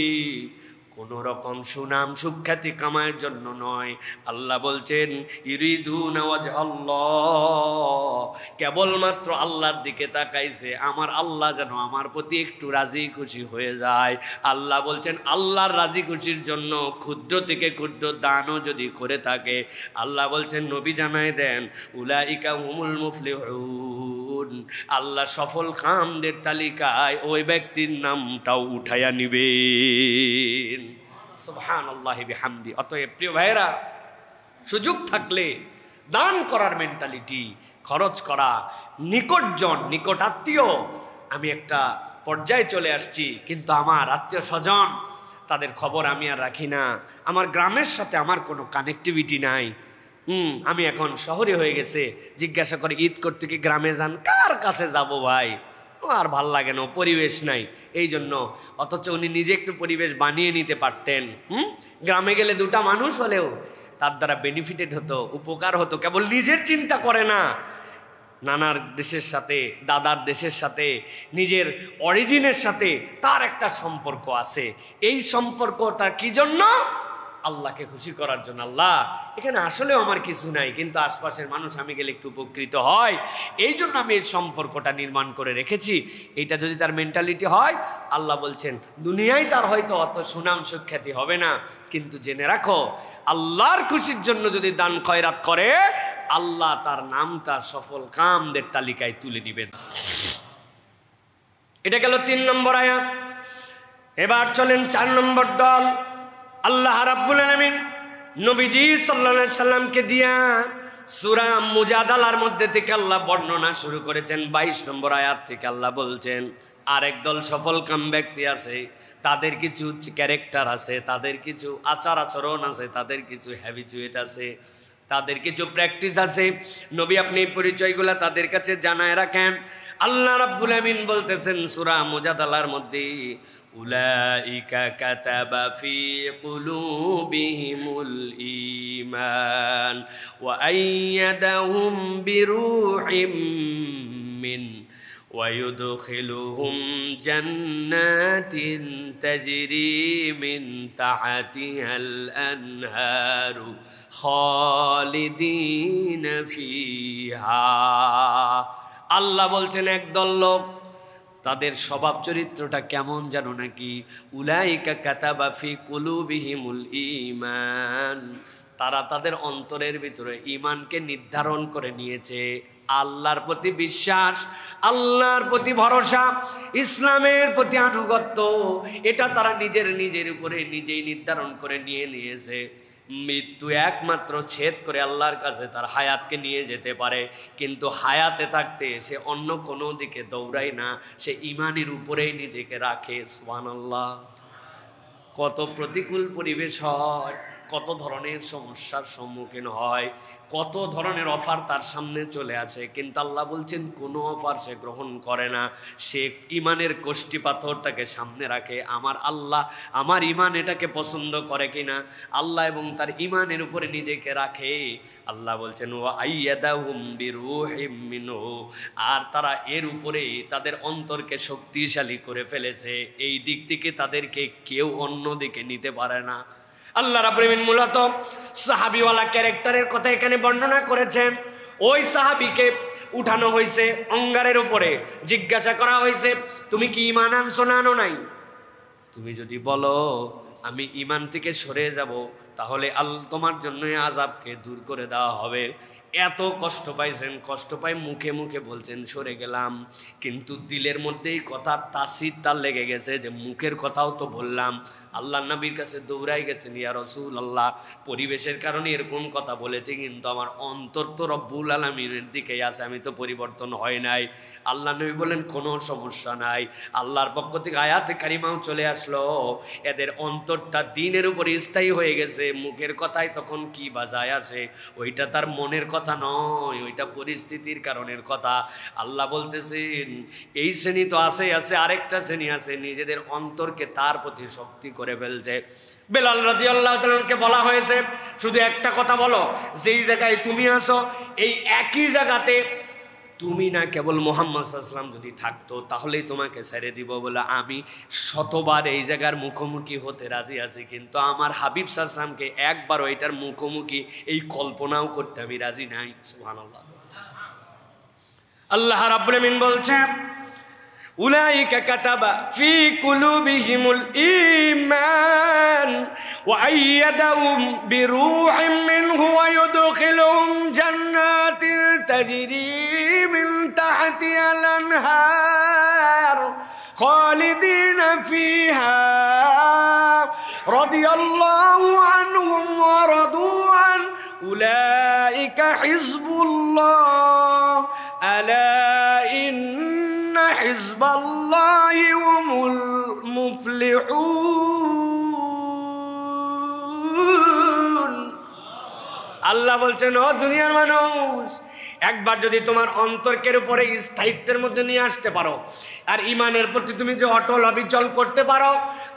Speaker 1: কোন রকম সুনাম সুখ্যাতি কামায়ের জন্য নয়। আল্লাহ বলছেন, ইরিদুনা ওয়াজহাল্লাহ, কেবলমাত্র আল্লাহর দিকে তাকাইছে, আমার আল্লাহ যেন আমার প্রতি একটু রাজি খুশি হয়ে যায়। আল্লাহ বলছেন, আল্লাহর রাজি খুশির জন্য ক্ষুদ্র থেকে ক্ষুদ্র দানও যদি করে থাকে, আল্লাহ বলছেন নবী জানাই দেন, উলাইকা হুমুল মুফলিহুন, আল্লাহ সফল কামদের তালিকায় ওই ব্যক্তির নামটাও উঠাইয়া নিবেন। সুবহানাল্লাহি বিহামদি। অতএব প্রিয় ভাইয়েরা, সুযোগ থাকলে দান করার মেন্টালিটি, খরচ করা, নিকটজন, নিকট আত্মীয়, আমি একটা পর্যায়ে চলে আসছি কিন্তু আমার আত্মীয় স্বজন তাদের খবর আমি আর রাখি না, আমার গ্রামের সাথে আমার কোনো কানেক্টিভিটি নাই, আমি এখন শহরে হয়ে গেছে, জিজ্ঞাসা করে ঈদ করতে কি গ্রামে যান? কার কাছে যাব ভাই, ও আর ভাল লাগে না, পরিবেশ নাই এই জন্য। অথচ উনি নিজে একটু পরিবেশ বানিয়ে নিতে পারতেন। গ্রামে গেলে দুটা মানুষ হলেও তার দ্বারা বেনিফিটেড হতো, উপকার হতো। কেবল নিজের চিন্তা করে না, নানার দেশের সাথে, দাদার দেশের সাথে, নিজের অরিজিনের সাথে তার একটা সম্পর্ক আছে। এই সম্পর্কটা কি জন্য? আল্লাহকে খুশি করার জন্য। আল্লাহ, এখানে আসলেও আমার কিছু নাই, কিন্তু আশপাশের মানুষ আমি গেলে একটু উপকৃত হয়, এই জন্য আমি এই সম্পর্কটা নির্মাণ করে রেখেছি। এইটা যদি তার মেন্টালিটি হয়, আল্লাহ বলছেন দুনিয়ায় তার হয়তো অত সুনাম সুখ্যাতি হবে না, কিন্তু জেনে রাখো আল্লাহর খুশির জন্য যদি দান খয়রাত করে, আল্লাহ তার নামটা সফল কামদের তালিকায় তুলে দিবেন। এটা গেল 3 নম্বর আয়াত। এবার চলেন 4 নম্বর দল। আল্লাহ রাব্বুল আলামিন নবীজি সাল্লাল্লাহু আলাইহি সাল্লামকে দিয়া সূরা মুজাদালার মধ্যে থেকে আল্লাহ বর্ণনা শুরু করেছেন। 22 নম্বর আয়াত থেকে আল্লাহ বলছেন আরেক দল সফল কাম ব্যক্তি আছে, তাদের কিছু ক্যারেক্টার আছে, তাদের কিছু আচার আচরণ আছে, তাদের কিছু হ্যাবিচুয়েট আছে, তাদের কিছু প্র্যাকটিস আছে। নবী আপনি এই পরিচয়গুলো তাদের কাছে জানায় রাখেন। আল্লাহ রাব্বুল আমিন বলতেছেন সূরা মুজাদালার মধ্যে, উলাইকা কাতাবা ফি কুলুবিহিমুল ঈমান ওয়া আইয়াদাহুম বিরূহিম মিন ওয়া ইউদখিলুহুম জান্নাতিন তাজরি মিন তাহতিহাল আনহারু খালিদিনা ফিহা। আল্লাহ বলছেন একদল লোক, তাদের স্বভাব চরিত্রটা কেমন জানো নাকি? উলাইকা কাতাবা ফি কুলুবিহিমুল ঈমান, তারা তাদের অন্তরের ভিতরে ঈমানকে নির্ধারণ করে নিয়েছে। আল্লাহর প্রতি বিশ্বাস, আল্লাহর প্রতি ভরসা, ইসলামের প্রতি আনুগত্য, এটা তারা নিজের উপরে নিজেই নির্ধারণ করে নিয়েছে। মৃত্যু একমাত্র ছেদ করে আল্লাহর কাছে তার হায়াতকে নিয়ে যেতে পারে, কিন্তু হায়াতে থাকতে সে অন্য কোনো দিকে দৌড়ায় না, সে ঈমানের উপরেই নিজেকে রাখে। সুবহানাল্লাহ। কত প্রতিকূল পরিবেশ হয়, কত ধরনের সমস্যার সম্মুখীন হয়, কত ধরনের অফার তার সামনে চলে আসে, কিন্তু আল্লাহ বলছেন কোনো অফার সে গ্রহণ করে না। সে ইমানের কষ্টি পাথরটাকে সামনে রাখে। আমার আল্লাহ, আমার ইমান এটাকে পছন্দ করে কিনা, আল্লাহ এবং তার ইমানের উপরে নিজেকে রাখে। আল্লাহ বলছেন ওয়া আইয়াদাহুম বিরূহিম মিনহু, আর তারা এর উপরে তাদের অন্তরকে শক্তিশালী করে ফেলেছে। এই দিক থেকে তাদেরকে কেউ অন্য দিকে নিতে পারে না। আল্লাহ রাব্বুল আলামিন মূলত সাহাবীওয়ালা ক্যারেক্টারের কথা এখানে বর্ণনা করেছেন। ওই সাহাবীকে উঠানো হয়েছে অঙ্গারের উপরে, জিজ্ঞাসা করা হয়েছে তুমি কি ঈমান আনছো না আনো নাই? তুমি যদি বলো আমি ঈমান থেকে সরে যাব, তাহলে তোমার জন্য আযাবকে দূর করে দেওয়া হবে। এত কষ্ট পাইছেন, কষ্ট পাই মুখে মুখে বলছেন সরে গেলাম, কিন্তু দিলের মধ্যেই কথা তাসির তার লেগে গেছে যে মুখের কথাও তো বললাম। আল্লাহ নবীর কাছে দৌড়াই গেছেন, ইয়া রাসূলুল্লাহ, পরিবেশের কারণে এরকম কথা বলেছে, কিন্তু আমার অন্তর তো রব্বুল আলামিনের দিকেই আছে, আমি তো পরিবর্তন হয় নাই। আল্লাহ নবী বলেন কোনো সমস্যা নাই। আল্লাহর পক্ষ থেকে আয়াতে কারিমাও চলে আসলো, এদের অন্তরটা দ্বীনের উপরে স্থায়ী হয়ে গেছে। মুখের কথায় তখন কি বাজায় আসে, ওইটা তার মনের কথা নয়, ওইটা পরিস্থিতির কারণের কথা। আল্লাহ বলতেছেন এই শ্রেণী তো আছে, আরেকটা শ্রেণী আছে নিজেদের অন্তরকে তার প্রতি শক্তি করে ফেলছে। বেলাল রাদিয়াল্লাহু তাআলাকে বলা হয়েছে শুধু একটা কথা বলো, যেই জায়গায় তুমি আছো এই একই জায়গাতে তুমি না কেবল মুহাম্মদ সাল্লাল্লাহু আলাইহি ওয়াসাল্লাম যদি থাকতো তাহলেই তোমাকে ছেড়ে দিব বলে আমি শতবার এই জায়গার মুখোমুখি হতে রাজি আছি, কিন্তু আমার হাবিব সাল্লাল্লাহু আলাইহি ওয়াসাল্লামকে একবারও এটার মুখোমুখি এই কল্পনাও করতে আমি রাজি নাই। সুবহানাল্লাহ। আল্লাহ রাব্বুল আমিন বলছেন উলাইকা কাতাবা ফি কুলুবিহিমুল ঈমান ওয়া আইয়াদাহুম বিরূহিম মিনহু ওয়া ইউদখিলুহুম জান্নাতিন তাজরি মিন তাহতিহাল আনহার খালিদিনা ফিহা রাদিয়াল্লাহু আনহুম ওয়া রাদু আন উলাইকা হিজবুল্লাহ আলা ইন্না হিজবাল্লাহি হুমুল মুফলিহুন। আল্লাহ বলছেন, ও দুনিয়ার মানুষ, একবার যদি তোমার অন্তর্কের উপরে স্থায়িত্বের মধ্যে নিয়ে আসতে পারো আর ইমানের প্রতি তুমি যে অটল অবিচল করতে পারো,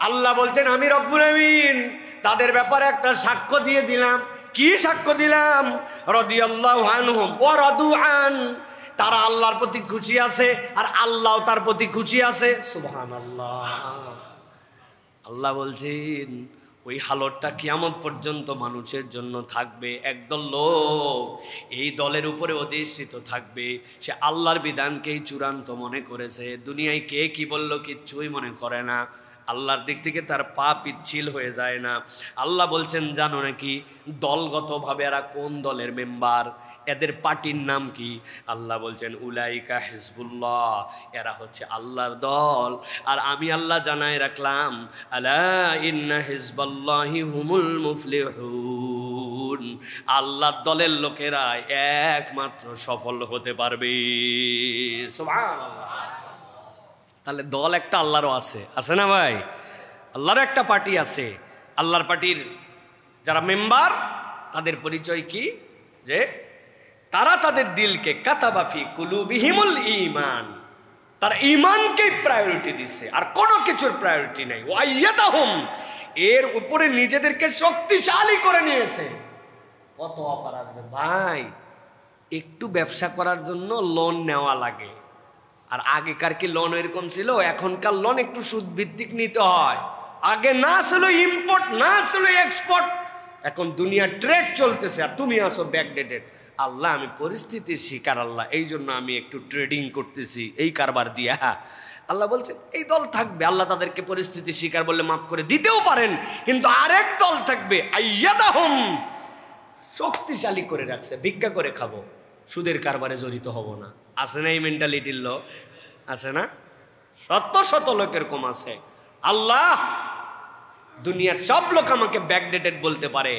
Speaker 1: আল্লাহ বলছেন আমি রব্বুল আমিন তাদের ব্যাপারে একটা সাক্ষ্য দিয়ে দিলাম। কি সাক্ষ্য দিলাম? রাদিয়াল্লাহু আনহুম ওয়া রাদু আন, তারা আল্লাহর প্রতি খুশি আছে আর আল্লাহও তার প্রতি খুশি আছে। সুবহানাল্লাহ। আল্লাহ বলছেন ওই হালতটা কিয়ামত পর্যন্ত মানুষের জন্য থাকবে। একদল লোক এই দলের উপরে অধিষ্ঠিত থাকবে, সে আল্লাহর বিধানকেই চূড়ান্ত মনে করেছে। দুনিয়ায় কে কি বলল কিচ্ছুই মনে করে না, আল্লাহর দিক থেকে তার পা পিচ্ছিল হয়ে যায় না। আল্লাহ বলছেন জানো নাকি দলগতভাবে এরা কোন দলের মেম্বার, এদের পার্টির নাম কি? আল্লাহ বলছেন উলাইকা হিজবুল্লাহ, এরা হচ্ছে আল্লাহর দল। আর আমি আল্লাহ জানাই রাখলাম আলা ইন্না হিজবাল্লাহি হুমুল মুফলিহুন, আল্লাহর দলের লোকেরা একমাত্র সফল হতে পারবে। সুবহানাল্লাহ। তাহলে দল একটা আল্লাহরও আছে, আছে না ভাই? আল্লাহর একটা পার্টি আছে। আল্লাহর পার্টির যারা মেম্বার তাদের পরিচয় কি? যে তারা তাদের দিলকে কাতাবাফি কুলুবিহিমুল ঈমান, তারা ঈমানকে প্রায়োরিটি দিচ্ছে, আর কোনো কিছুর প্রায়োরিটি নাই। ওয়াইয়াদাহুম, এর উপরে নিজেদেরকে শক্তিশালী করে নিয়েছে। কত অফার আসবে ভাই! একটু ব্যবসা করার জন্য লোন নেওয়া লাগে, আর আগেকার কি লোন এরকম ছিল? এখনকার লোন একটু সুদ ভিত্তিক নিতে হয়। আগে না ছিল ইম্পোর্ট, না ছিল এক্সপোর্ট, এখন দুনিয়া ট্রেড চলতেছে আর তুমি আসো ব্যাকডেটেড। আল্লাহ আমি পরিস্থিতির শিকার আল্লাহ, এই জন্য আমি একটু ট্রেডিং করতেছি এই কারবার দিয়া। আল্লাহ বলছে এই দল থাকবে, আল্লাহ তাদেরকে পরিস্থিতির শিকার বললে মাফ করে দিতেও পারেন, কিন্তু আরেক দল থাকবে আইয়াদাহুম, শক্তিশালী করে রাখছে, ভিক্ষা করে খাবো, সুদের কারবারে জড়িত হব না। আছে না এই মেন্টালিটির লোক? আছে না? শত শত লোকের কম আছে। আল্লাহ দুনিয়ার সব লোক আমাকে ব্যাকডেটেড বলতে পারে,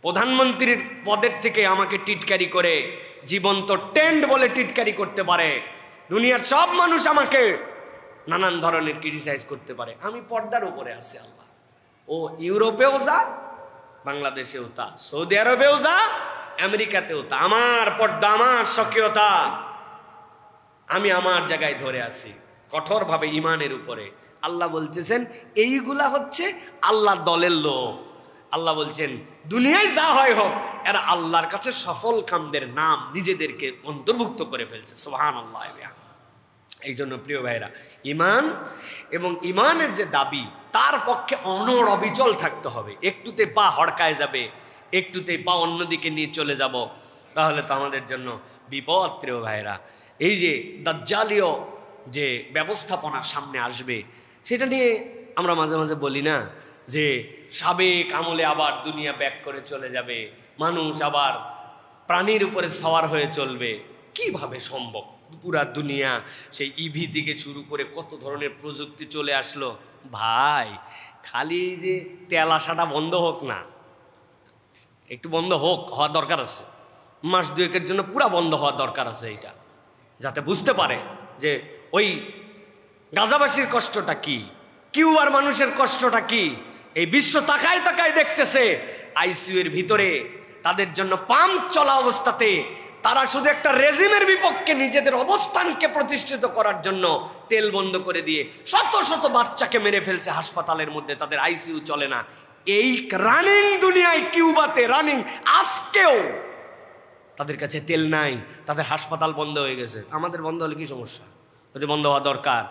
Speaker 1: প্রধানমন্ত্রীর পদের থেকে আমাকে টিটকারি করে জীবন্ত টেন্ট বলে টিটকারি করতে পারে, দুনিয়ার সব মানুষ আমাকে নানান ধরনের ক্রিটিসাইজ করতে পারে, আমি পর্দার উপরে আছি। আল্লাহ ও ইউরোপেও যা, বাংলাদেশেও তা, সৌদি আরবেও যা, আমেরিকাতেও তা, আমার পর্দা, আমার স্বকীয়তা, আমি আমার জায়গায় ধরে আছি কঠোরভাবে ইমানের উপরে। আল্লাহ বলতেছেন এইগুলা হচ্ছে আল্লাহর দলের লোক। আল্লাহ বলছেন দুনিয়ায় যা হয় হোক, এরা আল্লাহর কাছে সফল কামদের নাম নিজেদেরকে অন্তর্ভুক্ত করে ফেলছে। সুবহানাল্লাহ। এই জন্য প্রিয় ভাইরা, ইমান এবং ইমানের যে দাবি, তার পক্ষে অনড় অবিচল থাকতে হবে। একটুতে পা হড়কায় যাবে, একটুতেই পা অন্যদিকে নিয়ে চলে যাব, তাহলে তো আমাদের জন্য বিপদ। প্রিয় ভাইরা, এই যে দাজ্জালীয় যে ব্যবস্থাপনা সামনে আসবে, সেটা নিয়ে আমরা মাঝে মাঝে বলি না যে সাবেক আমলে আবার দুনিয়া ব্যাক করে চলে যাবে, মানুষ আবার প্রাণীর উপরে সওয়ার হয়ে চলবে। কিভাবে সম্ভব? পুরা দুনিয়া সেই ইভি থেকে শুরু করে কত ধরনের প্রযুক্তি চলে আসলো ভাই। খালি যে তেল আসাটা বন্ধ হোক না, একটু বন্ধ হোক, হওয়া দরকার আছে, মাস দুয়েকের জন্য পুরা বন্ধ হওয়া দরকার আছে, এইটা যাতে বুঝতে পারে যে ওই গাজাবাসীর কষ্টটা কি, কিউবার মানুষের কষ্টটা কি। এই বিশ্ব তাকায় তাকায় দেখতেছে আইসিইউ এর ভিতরে তাদের জন্য পাম্প চলা অবস্থাতে তারা শুধু একটা রেজিমের বিপক্ষে নিজেদের অবস্থানকে প্রতিষ্ঠিত করার জন্য তেল বন্ধ করে দিয়ে শত শত বাচ্চাকে মেরে ফেলছে হাসপাতালের মধ্যে, তাদের আইসিইউ চলে না। এই রানিং দুনিয়ায় কিউবাতে রানিং, আজকেও তাদের কাছে তেল নাই, তাদের হাসপাতাল বন্ধ হয়ে গেছে। আমাদের বন্ধ হলে কি সমস্যা? যদি বন্ধ হওয়া দরকার,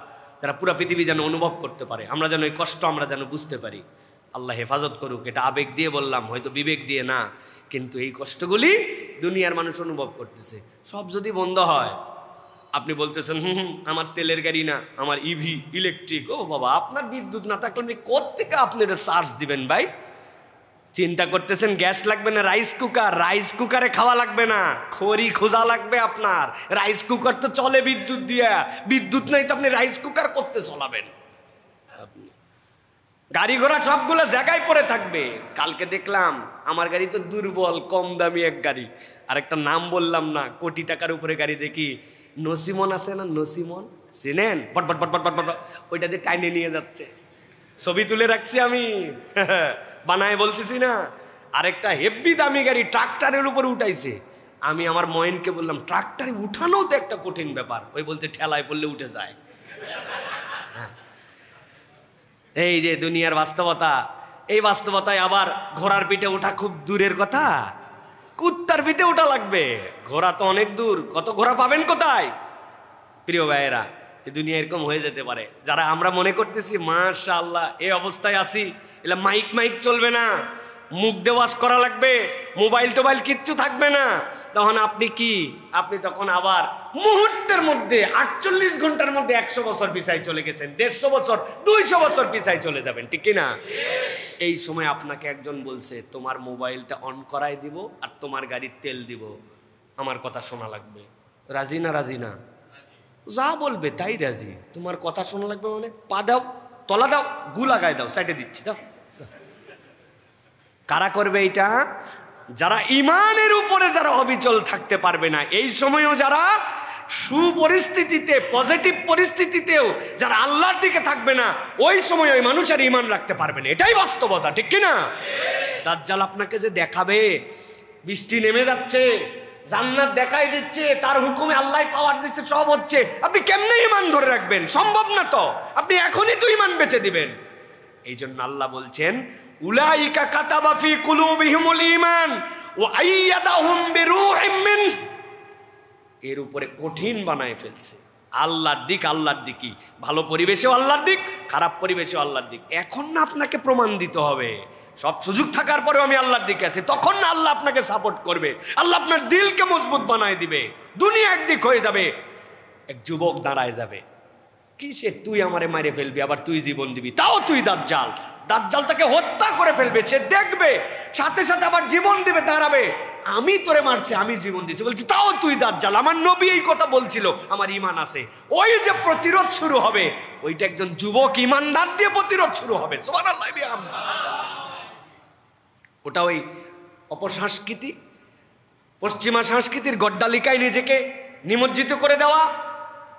Speaker 1: যারা পুরা পৃথিবী যেন অনুভব করতে পারে, আমরা যেন এই কষ্ট আমরা যেন বুঝতে পারি। আল্লাহ হেফাজত করুক। এটা আবেগ দিয়ে বললাম, হয়তো বিবেক দিয়ে না, কিন্তু এই কষ্টগুলি দুনিয়ার মানুষ অনুভব করতেছে। সব যদি বন্ধ হয়, আপনি বলতেছেন আমার তেলের গাড়ি না, আমার ইভি ইলেকট্রিক। ও বাবা, আপনার বিদ্যুৎ না থাকলে আপনি কোত্থেকে আপনি এটা চার্জ দিবেন ভাই? চিন্তা করতেছেন গ্যাস লাগবে না, রাইস কুকার, রাইস কুকারে খাওয়া লাগবে না, খড়ি খোঁজা লাগবে আপনার। রাইস কুকার তো চলে বিদ্যুৎ দিয়া, বিদ্যুৎ নাই তো আপনি রাইস কুকার করতে চলাবেন? আপনি গাড়ি ঘোড়া সবগুলো জায়গায় পড়ে থাকবে। কালকে দেখলাম আমার গাড়ি তো দুর্বল, কম দামি এক গাড়ি, আর একটা নাম বললাম না, কোটি টাকার উপরে গাড়ি, দেখি নসিমন আছে না, নসিমন চিনেন? বট বট বট বট বট বট, ওইটা দিয়ে টাইনে নিয়ে যাচ্ছে। ছবি তুলে রাখছি আমি, বানায় বলতেছি না। আরেকটা হেভি দামি গাড়ি ট্রাক্টরের উপরে উঠাইছে। আমি আমার ময়েনকে বললাম, ট্রাক্টরে উঠানো তো একটা কঠিন ব্যাপার। ওই বলতে ঠেলায় পড়লে উঠে যায়। এই যে দুনিয়ার বাস্তবতা, এই বাস্তবতায় আবার ঘোড়ার পিঠে ওঠা খুব দূরের কথা, কুত্তার পিঠে ওঠা লাগবে। ঘোড়া তো অনেক দূর, কত ঘোড়া পাবেন কোথায়? প্রিয় ভাইয়েরা, এই দুনিয়া এরকম হয়ে যেতে পারে। যারা আমরা মনে করতেছি মাশাআল্লাহ এই অবস্থায় আছি, এলা মাইক চলবে না, মুখ দিয়ে ওয়াজ করা লাগবে, মোবাইল টোবাইল কিচ্ছু থাকবে না, তখন আপনি কি, আপনি তখন আবার মুহূর্তের মধ্যে 48 ঘন্টার মধ্যে 100 বছর পিছায় চলে গেছেন, 150 বছর 200 বছর পিছায় চলে যাবেন, ঠিক কিনা? এই সময় আপনাকে একজন বলছে তোমার মোবাইলটা অন করাই দিব আর তোমার গাড়ির তেল দিব, আমার কথা শোনা লাগবে। রাজি না? রাজি না? যা বলবে তাই রাজি। তোমার কথা শোনা লাগবে মানে পা দাও, তলা দাও, গু লাগাই দাও, সাইডে দিচ্ছি, দাও। কারা করবে এটা? যারা ইমানের উপরে যারা অবিচল থাকতে পারবে না। এই সময়ও যারা সুপরিস্থিতিতে, পজিটিভ পরিস্থিতিতেও যারা আল্লাহর দিকে থাকবে না, ওই সময় ওই মানুষের ইমান রাখতে পারবে না। এটাই বাস্তবতা, ঠিক কিনা? দাজ্জাল আপনাকে যে দেখাবে বৃষ্টি নেমে যাচ্ছে, জান্নাত দেখাই দিচ্ছে, তার হুকুমে আল্লাহ পাওয়ার দিচ্ছে, সব হচ্ছে, আপনি কেমনে ইমান ধরে রাখবেন? সম্ভব না তো। আপনি এখনই তো ইমান বেচে দিবেন। এই জন্য আল্লাহ বলছেন উলাইকা কাতাবা ফি কুলুবিহিমুল ঈমান ওয়া আইয়াদাহুম বিরূহিম মিন। এর উপরে কঠিন বানায় ফেলছে। আল্লাহর দিক, আল্লাহর দিকই, ভালো পরিবেশেও আল্লাহর দিক, খারাপ পরিবেশেও আল্লাহর দিক। এখন না আপনাকে প্রমাণ দিতে হবে, সব সুযোগ থাকার পরেও আমি আল্লাহর দিকে আছি, তখন না আল্লাহ আপনাকে সাপোর্ট করবে, আল্লাহ আপনার দিলকে মজবুত বানায় দিবে। দুনিয়া একদিক হয়ে যাবে, এক যুবক দাঁড়ায় যাবে, কি সে তুই আমারে মারে ফেলবি, আবার তুই জীবন দিবি, তাও তুই দাজ্জাল। দাজ্জাল তাকে হত্যা করে ফেলবে, সে দেখবে, সাথে সাথে আবার জীবন দিবে, দাঁড়াবে, আমি তোরে মারছি, আমি জীবন দিচ্ছি, বলছি তাও তুই দাজ্জাল। আমার নবী এই কথা বলছিল, আমার ইমান আছে। ওই যে প্রতিরোধ শুরু হবে, ওইটা একজন যুবক ইমানদার দিয়ে প্রতিরোধ শুরু হবে। সুবহানাল্লাহ। ওটা ওই অপসংস্কৃতি, পশ্চিমা সংস্কৃতির গড্ডালিকায় নিজেকে নিমজ্জিত করে দেওয়া,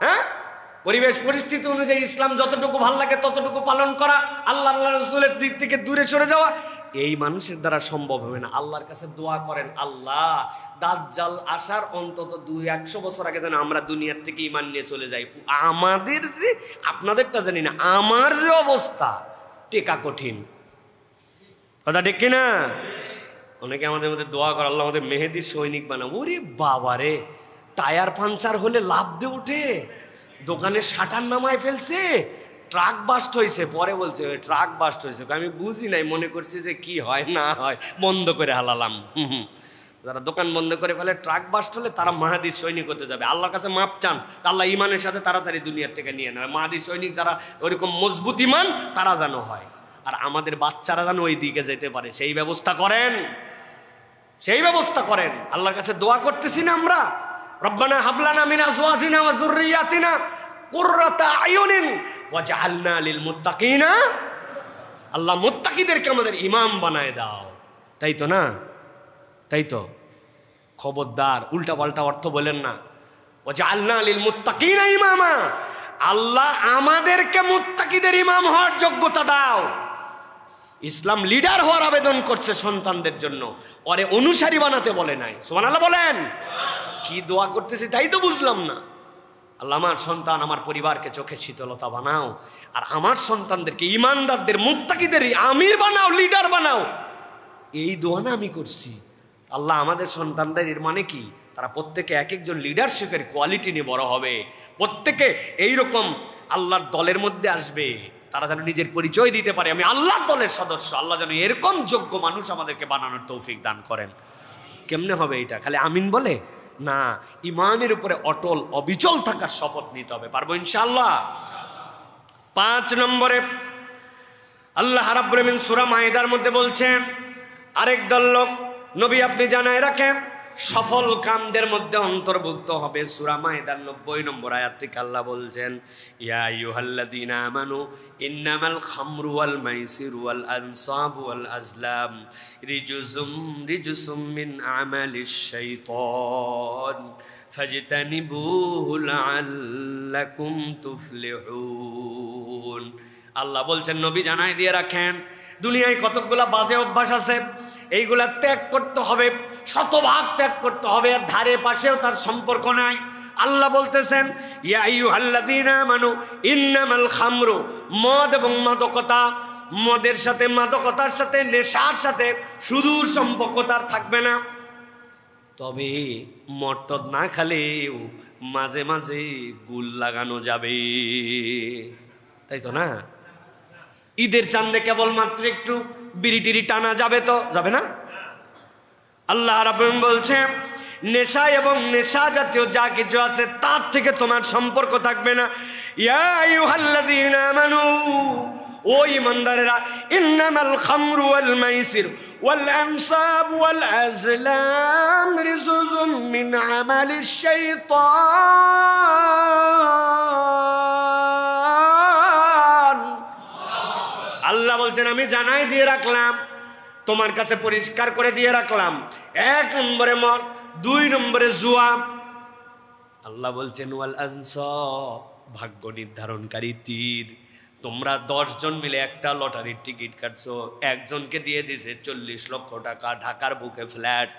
Speaker 1: হ্যাঁ, পরিবেশ পরিস্থিতি অনুযায়ী ইসলাম যতটুকু ভাল লাগে ততটুকু পালন করা, আল্লাহ রাসূলের দিক থেকে দূরে সরে যাওয়া, এই মানুষের দ্বারা সম্ভব হবে না। আল্লাহর কাছে দোয়া করেন, আল্লাহ দাজ্জাল আসার অন্তত 200 বছর আগে যেন আমরা দুনিয়ার থেকে ঈমান নিয়ে চলে যাই। আমাদের যে, আপনাদেরটা জানি না, আমার যে অবস্থা, টেকা কঠিন, কথা ঠিক কিনা? অনেকে আমাদের মধ্যে দোয়া করে আল্লাহ আমাদের মেহেদির সৈনিক বানাবো। ওরে বাবা রে, টায়ার পাঞ্চার হলে লাফ দিয়ে উঠে, দোকানের শাটার নামায় ফেলছে, ট্রাক বাস্ট হয়েছে, পরে বলছে ট্রাক বাস্ট হয়েছে, আমি বুঝি নাই, মনে করছি যে কি হয় না হয়, বন্ধ করে হালালাম। যারা দোকান বন্ধ করে ফেলে, ট্রাক বাস্ট হলে তারা মাহাদির সৈনিক হতে যাবে। আল্লাহর কাছে মাপ চান, আল্লাহ ইমানের সাথে তাড়াতাড়ি দুনিয়ার থেকে নিয়ে নেয়। মাহাদির সৈনিক যারা ওইরকম মজবুত ইমান, তারা যেন হয়, আর আমাদের বাচ্চারা যেন ওই দিকে যেতে পারে, সেই ব্যবস্থা করেন, সেই ব্যবস্থা করেন। আল্লাহর কাছে দোয়া করতেছি না আমরা, রব্বানা হাবলানা মিন আজওয়াজিনা ওয়া যুররিয়াতিনা কুররাতা আয়ুনিন ওয়াজআলনা লিল মুত্তাকিনা। আল্লাহ মুত্তাকিদেরকে আমাদের ইমাম বানায় দাও। তাই তো না? তাই তো। খবরদার উল্টা পাল্টা অর্থ বলেন না। ওয়াজআলনা লিল মুত্তাকিনা ইমামা, আল্লাহ আমাদেরকে মুত্তাকিদের ইমাম হওয়ার যোগ্যতা দাও। ইসলাম লিডার হওয়ার আবেদন করছে সন্তানদের জন্য, ওরে অনুসারী বানাতে বলে নাই। সুবহানাল্লাহ বলেন। কি দোয়া করতেছি তাই তো বুঝলাম না। আল্লাহ আমার সন্তান, আমার পরিবারকে চোখে শীতলতা বানাও, আর আমার সন্তানদেরকে ইমানদারদের, মুত্তাকিদের আমির বানাও, লিডার বানাও। এই দোয়া না আমি করছি। আল্লাহ আমাদের সন্তানদের, এর মানে কি, তারা প্রত্যেকে এক একজন লিডারশিপের কোয়ালিটি নিয়ে বড় হবে, প্রত্যেকে এইরকম আল্লাহর দলের মধ্যে আসবে, তারা যেন নিজের পরিচয় দিতে পারে আমি আল্লাহর দলের সদস্য। আল্লাহ যেন এরকম যোগ্য মানুষ আমাদেরকে বানানোর তৌফিক দান করেন। কেমনে হবে এটা? খালি আমিন বলে না, ইমানের উপরে অটল অবিচল থাকার শপথ নিতে হবে। পারবো ইনশাআল্লাহ। 5 নম্বরে আল্লাহ রাব্বুল আলামিন সূরা মাইদার মধ্যে বলছেন, আরেক দল লোক নবী আপনি জানায় রাখেন সফল কামদের মধ্যে অন্তর্ভুক্ত হবে। সূরা মাইদার 90 নম্বর আয়াত থেকে আল্লাহ বলছেন, ইয়া আইয়ুহাল্লাযীনা আমানু ইন্নামাল খামরু ওয়াল মাইসিরু ওয়াল আনসাবু ওয়াল আজলাম রিজুসুম মিন আমালিশ শাইতান ফাজতানিবুহু লাআল্লাকুম তুফলিহুন। আল্লাহ বলছেন নবী জানাই দিয়ে রাখেন, দুনিয়ায় কতগুলা বাজে অভ্যাস আছে, এইগুলা ত্যাগ করতে হবে, শতভাগ ত্যাগ করতে হবে। আর ধারে পাশেও তার সম্পর্ক নাই। আল্লাহ বলতেছেন, ইয়া আইয়ুহাল্লাযীনা আমানু ইন্নামাল খামরু, মদ এবং মাদকতা, মদের সাথে মাদকতার সাথে নেশার সাথে সুদূর সম্পর্ক তার থাকবে না। তবে মদ না খেলেও মাঝে মাঝে গুল লাগানো যাবে, তাই তো না? ঈদের চাঁদে কেবলমাত্র একটু বিড়ি টিড়ি টানা যাবে তো যাবে না? আল্লাহ রাব্বুল আলামিন বলছেন, নেশা এবং নেশা জাতীয় যা কিছু আছে তার থেকে তোমার সম্পর্ক থাকবে না। ইয়া আইয়ুহাল্লাযীনা আমানু, ও ঈমানদারেরা, ইন্নামাল খামরু ওয়াল মাইসির ওয়াল আনসাব ওয়াল আজলাম রিজুজুম মিন আমালিশ শাইতান। আল্লাহ বলছেন, আমি জানাই দিয়ে রাখলাম, তোমার কাছে পরিষ্কার করে দিয়ে রাখলাম, 1 নম্বরে মদ, 2 নম্বরে জুয়া। আল্লাহ বলছেন ওয়াল আনসাব, ভাগ্য নির্ধারণকারী তীর। তোমরা 10 জন মিলে একটা লটারির টিকিট কাটছো, একজনকে দিয়ে দিছে 40 লক্ষ টাকা, ঢাকার বুকে ফ্ল্যাট।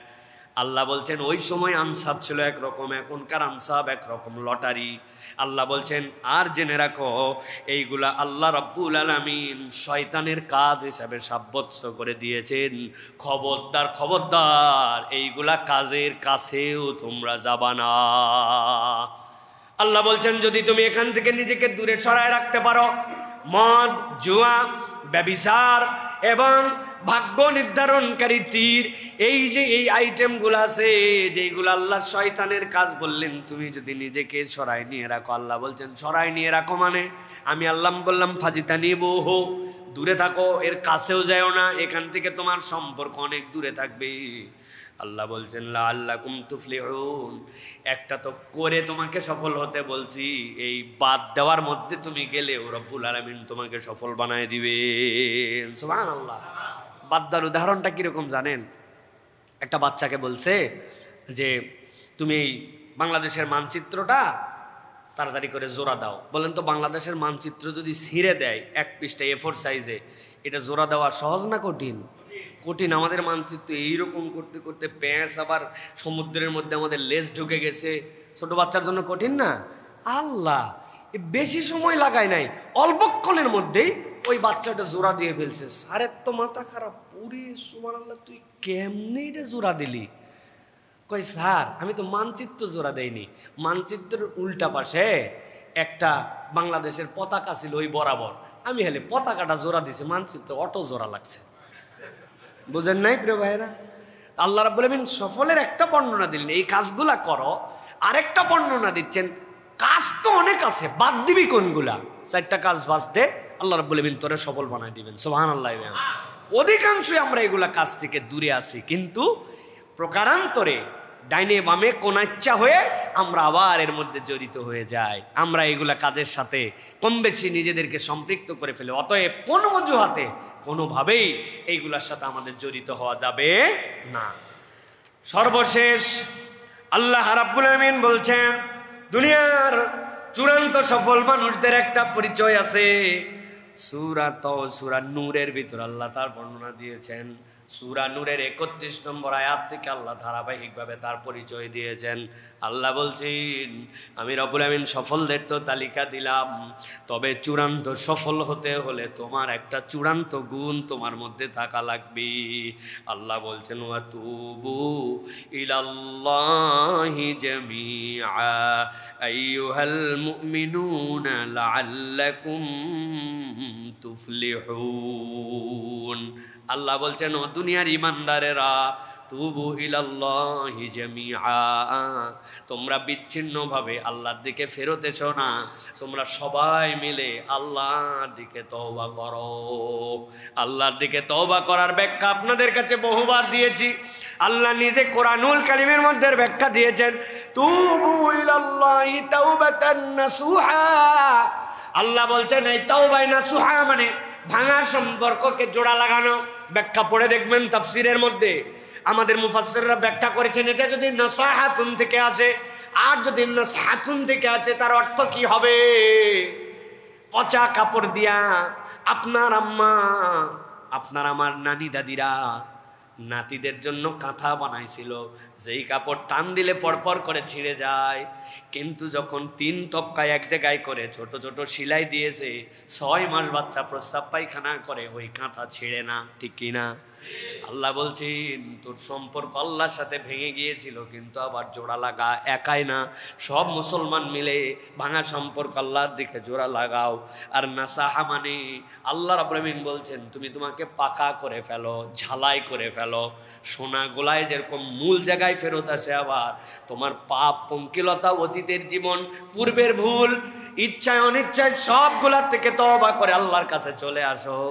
Speaker 1: আল্লাহ বলছেন ওই সময় আনসাব ছিল একরকম, এখনকার আনসাব একরকম, লটারি। আল্লাহ বলছেন আর জেনে রাখো, এইগুলা আল্লাহ রাব্বুল আলামিন শয়তানের কাজ হিসাবে সাব্যস্ত করে দিয়েছেন। খবরদার খবরদার, এইগুলা কাজের কাছেও তোমরা যাবা না। আল্লাহ বলছেন যদি তুমি এখান থেকে নিজেকে দূরে সরায় রাখতে পারো, মদ, জুয়া, ব্যভিচার এবং ভাগ্য নির্ধারণকারী তীর, এই যে এই আইটেমগুলো আছে যেগুলো আল্লাহ শয়তানের কাজ বললেন, তুমি যদি নিজেকে সরায় নিয়ে রাখো, আল্লাহ বলছেন সরায় নিয়ে রাখো মানে আমি আল্লাহ বললাম ফাজিতানিবুহু, দূরে থাকো, এর কাছেও যাও না, এখান থেকে তোমার সম্পর্ক অনেক দূরে থাকবে। আল্লাহ বলছেন লাআল্লাকুম তুফলিহুন, একটা তো করে তোমাকে সফল হতে বলছি, এই বাদ দেওয়ার মধ্যে তুমি গেলেও রব্বুল আলামিন তোমাকে সফল বানায় দিবেন। সুবহানাল্লাহ। বাদ দেওয়ার উদাহরণটা কিরকম জানেন? একটা বাচ্চাকে বলছে যে তুমি এই বাংলাদেশের মানচিত্রটা তাড়াতাড়ি করে জোড়া দাও। বলেন তো বাংলাদেশের মানচিত্র যদি ছিঁড়ে দেয় 1 পৃষ্ঠা A4 সাইজে, এটা জোড়া দেওয়া সহজ না কঠিন? কঠিন। আমাদের মানচিত্র এইরকম করতে করতে প্যাঁচ আবার সমুদ্রের মধ্যে আমাদের লেজ ঢুকে গেছে, ছোট বাচ্চার জন্য কঠিন না? আল্লাহ বেশি সময় লাগায় নাই, অল্পক্ষণের মধ্যেই ওই বাচ্চাটা জোড়া দিয়ে ফেলছে। সারের তো মাথা খারাপ, পুরে সুবহানাল্লাহ, তুই কেমনে এটা জোড়া দিলি? কই স্যার আমি তো মানচিত্র জোড়া দেইনি, মানচিত্রের উল্টা পাশে একটা বাংলাদেশের পতাকা ছিল ওই বরাবর, আমি হেলে পতাকাটা জোড়া দিছি, মানচিত্র অটো জোড়া লাগছে। বুঝেন নাই প্রিয় ভাইয়েরা? আল্লাহ রাব্বুল আলামিন সফলের একটা বর্ণনা দিলেন, এই কাজগুলা করো। আরেকটা বর্ণনা দিচ্ছেন, কাজ তো অনেক আছে, বাদ দিবি কোনগুলা? 4টা কাজ বাদ দে, আল্লাহ রাব্বুল আলামিন তোরে সফল বানায় দিবেন। সুবহানাল্লাহ। অধিকাংশই আমরা এগুলা কাজ থেকে দূরে আছি, কিন্তু প্রকারান্তরে ডাইনে বামে কোন ইচ্ছা হয়ে আমরা আবার এর মধ্যে জড়িত হয়ে যাই। আমরা এগুলা কাজের সাথে কম বেশি নিজেদেরকে সম্পৃক্ত করে ফেলে। অতএব কোনো অজুহাতে কোনোভাবেই এইগুলার সাথে আমাদের জড়িত হওয়া যাবে না। সর্বশেষ আল্লাহ রাব্বুল আলামিন বলছেন, দুনিয়ার চূড়ান্ত সফল মানুষদের একটা পরিচয় আছে। সূরা নূরের ভিতর আল্লাহ তার বর্ণনা দিয়েছেন। সূরা নূরের 31 নম্বর আয়াত থেকে আল্লাহ ধারাবাহিকভাবে তার পরিচয় দিয়েছেন। আল্লাহ বলছেন, আমি রব্বুল আমিন সফলদের তো তালিকা দিলাম, তবে চূড়ান্ত সফল হতে হলে তোমার একটা চূড়ান্ত গুণ তোমার মধ্যে থাকা লাগবে। আল্লাহ বলছেন, ওয়াতুবু ইলাল্লাহি জামিআ আইয়ুহাল মুমিনুনা লাআল্লাকুম তুফলিহুন। আল্লাহ বলছেন, ও দুনিয়ার ইমানদারেরা, তুবু ইলাল্লাহি জামিআ, তোমরা বিচ্ছিন্নভাবে আল্লাহর দিকে ফেরত এসো না, তোমরা সবাই মিলে আল্লাহর দিকে তওবা করো। আল্লাহর দিকে তওবা করার ব্যাখ্যা আপনাদের কাছে বহুবার দিয়েছি। আল্লাহ নিজে কোরআনুল কারীমের মধ্যে ব্যাখ্যা দিয়েছেন, তুবু ইলাল্লাহি তাওবাতান নাসুহা। আল্লাহ বলছেন এই তাওবা নাসুহা মানে ভাঙা সম্পর্ককে জোড়া লাগানো। ব্যাখ্যা পড়ে দেখবেন তাফসীরের মধ্যে আমাদের মুফাসসিররা ব্যাখ্যা করেছেন, এটা যদি নাসাহাতুন থেকে আসে আর যদি নাসহাতুন থেকে আসে তার অর্থ কি হবে? পচা কাপড় দিয়া আপনার আম্মা আপনার আমার নানি দাদিরা নাতিদের জন্য কাঁথা বানাইছিল, যেই কাপড় টান দিলে পরপর করে ছিঁড়ে যায়, কিন্তু যখন 3 তক্কায় এক জায়গায় করে ছোট ছোট সেলাই দিয়েছে, 6 মাস বাচ্চা প্রস্রাব পায়খানা করে, ওই কাঁথা ছিঁড়ে না। ঠিক কিনা? আল্লাহ বলছেন তোর সম্পর্ক আল্লাহর সাথে ভেঙে গিয়েছিল, কিন্তু আবার জোড়া লাগা। একাই না, সব মুসলমান মিলে ভাঙা সম্পর্ক আল্লাহর দিকে জোড়া লাগাও। আর নাসাহা মানে আল্লাহ রাব্বুল আমিন বলছেন তুমি তোমাকে পাকা করে ফেলো, ঝালাই করে ফেলো। সোনা গোলায় যেরকম মূল জায়গায় ফেরত আসে, আবার তোমার পাপ, পঙ্কিলতা, অতীতের জীবন, পূর্বের ভুল, ইচ্ছায় অনিচ্ছায় সবগুলার থেকে তওবা করে আল্লাহর কাছে চলে আসো।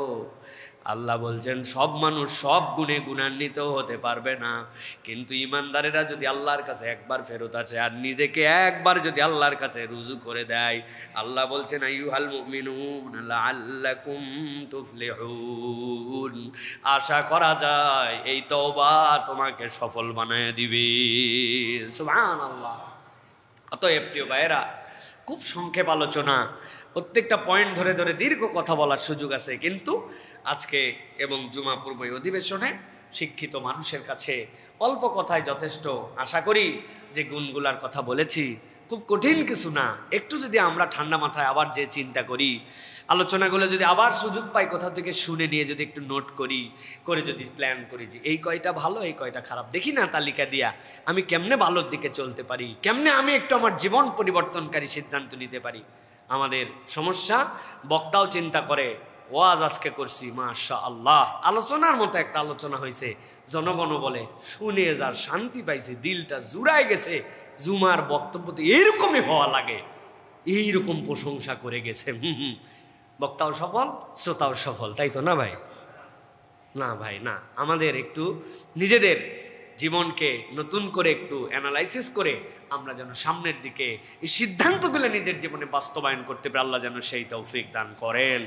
Speaker 1: আল্লাহ বলছেন সব মানুষ সব গুণে গুণান্বিত হতে পারবে না, কিন্তু ইমানদারেরা যদি আল্লাহর কাছে একবার ফেরত আসে আর নিজেকে একবার যদি আল্লাহর কাছে রুজু করে দেয়, আল্লাহ বলছেন আইয়ুহাল মুমিনুন লাআল্লাকুম তুফলিহুন, আশা করা যায় এই তওবা তোমাকে সফল বানায় দিবে। সুবহানাল্লাহ। অতএব প্রিয় ভাইয়েরা, খুব সংক্ষেপ আলোচনা, প্রত্যেকটা পয়েন্ট ধরে ধরে দীর্ঘ কথা বলার সুযোগ আছে, কিন্তু আজকে এবং জুমা পূর্ব অধিবেশনে শিক্ষিত মানুষের কাছে অল্প কথায় যথেষ্ট। আশা করি যে গুণগুলার কথা বলেছি খুব কঠিন কিছু না। একটু যদি আমরা ঠান্ডা মাথায় আবার যে চিন্তা করি, আলোচনাগুলো যদি আবার সুযোগ পাই কোথাও থেকে শুনে নিয়ে যদি একটু নোট করি, করে যদি প্ল্যান করি যে এই কয়টা ভালো এই কয়টা খারাপ, দেখি না তালিকা দিয়া আমি কেমনে ভালোর দিকে চলতে পারি, কেমনে আমি একটু আমার জীবন পরিবর্তনকারী সিদ্ধান্ত নিতে পারি। আমাদের সমস্যা, বক্তাও চিন্তা করে ওয়াজ আজকে করছি মাশাআল্লাহ, আলোচনার মতো একটা আলোচনা হয়েছে, জনগণও বলে শুনে যার শান্তি পাইছে, দিলটা জুড়ায় গেছে, জুমার বক্তব্য তো এরকমই হওয়া লাগে, এইরকম প্রশংসা করে গেছে। বক্তাও সফল, শ্রোতাও সফল, তাই তো? না ভাই, না ভাই, না। আমাদের একটু নিজেদের জীবনকে নতুন করে একটু অ্যানালাইসিস করে আমরা যেন সামনের দিকে এই সিদ্ধান্তগুলো নিজের জীবনে বাস্তবায়ন করতে পারি। আল্লাহ যেন সেই তৌফিক দান করেন।